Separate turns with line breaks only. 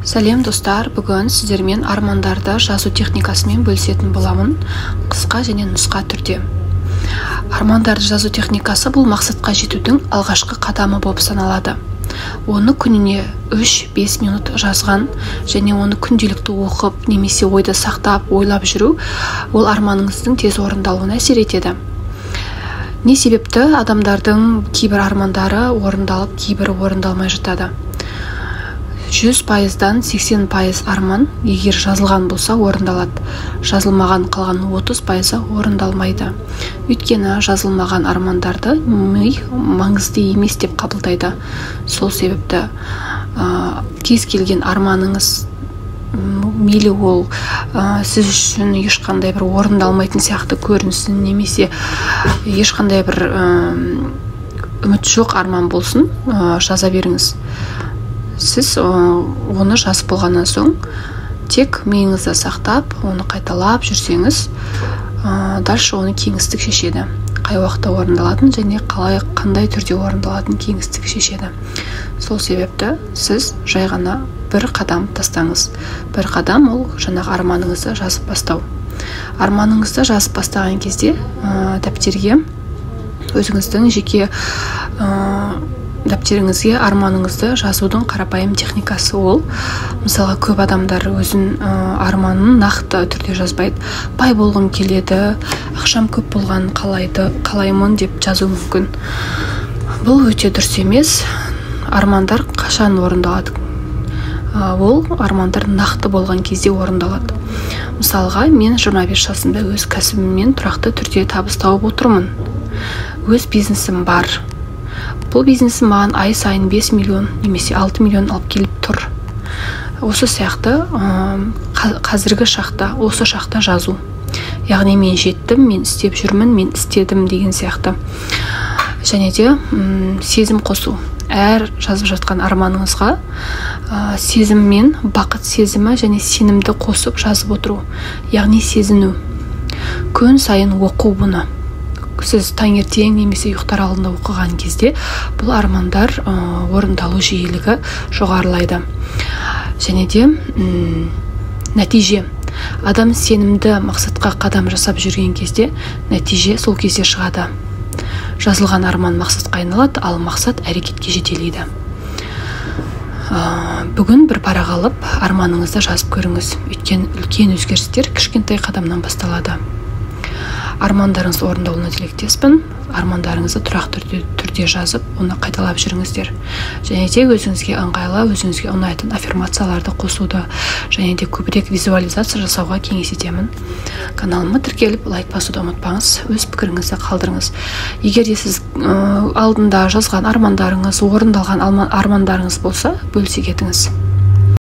Сәлем достар, бүгін сіздермен армандарды жазу техникасымен бөлісетін боламын, қысқа және нұсқа түрде. Армандарды жазу техникасы бұл мақсатқа жетудің алғашқы қадамы болып саналады. Оны күніне 3-5 минут жазған және оны күнделікті оқып, немесе ойды сақтап, ойлап жүру, ол арманыңыздың тез орындалуына әсер етеді. Не себепті адамдардың кейбір армандары орындалып, кейбірі орындалмай жатады? 100%-дан 80% арман егер жазылған болса орындалады. Жазылмаған қалған 30% орындалмайды. Өйткені жазылмаған армандарды ми маңызды емес деп қабылдайды. Сол себепті кез келген арманыңыз мейлі ол сіз үшін ешқандай бір орындалмайтын сияқты көрінсін, немесе ешқандай бір үміт жоқ арман болсын, жаза беріңіз. Сіз оны жазып болғаннан соң тек миыңызда сақтап, оны қайталап жүрсеңіз, дальше оны кеңістік шешеді. Қай уақытта орындалатын және қандай түрде орындалатын кеңістік шешеді. Сол себепті сіз жай ғана бір қадам тастаңыз. Бір қадам ол жаңағы арманыңызды жазып бастау. Арманыңызды жазып бастаған кезде дәптерге өзіңіздің жеке дәптеріңізге арманыңызды жазудың қарапайым техникасы ол. Мысалға, көп адамдар өзін арманын нақты түрде жазбайды. Бай болғым келеді, ақшам көп болғанын қалаймын деп жазу мүмкін. Бұл өте дұрыс емес. Армандар қашан орындалады? Ол армандар нақты болған кезде орындалады. Мысалға, мен 25 жасымда өз кәсібіммен тұрақты түрде табыс тауып отырмын. Өз бизнесім бар. Бұл бизнесім маған ай сайын 5 миллион немесе 6 миллион алып келіп тұр. Осы сияқты қазіргі шақта, осы шақта жазу. Яғни мен жеттім, мен істеп жүрмін, мен істедім деген сияқты. Және де сезім қосу. Әр жазып жатқан арманыңызға сезім мен бақыт сезімі және сенімді қосып жазып отыру. Яғни сезіну. Күн сайын оқу бұны. Сіз таңертең немесе ұйықтар алдында оқыған кезде бұл армандар орындалу жиілігі жоғарылайды. Және де нәтиже. Адам сенімді мақсатқа қадам жасап жүрген кезде нәтиже сол кезде шығады. Жазылған арман мақсатқа айналады, ал мақсат әрекетке жетелейді. Бүгін бір парақ алып, арманыңызды жазып көріңіз. Өйткені үлкен өзгерістер кішкентай қадамнан басталады. Армандарыңыз орындалуына тілектеспін. Армандарыңызды тұрақты түрде жазып, оны қайталап жүріңіздер. Және де өзіңізге ыңғайлы, өзіңізге ұнайтын аффирмацияларды қосуды, және де көбірек визуализация жасауға кеңес етемін. Каналыма тіркеліп, лайк басуды ұмытпаңыз, өз пікіріңізді қалдырыңыз. Егер де сіз алдында жазған армандарыңыз, орындалған армандарыңыз болса, бөлісе кетіңіз.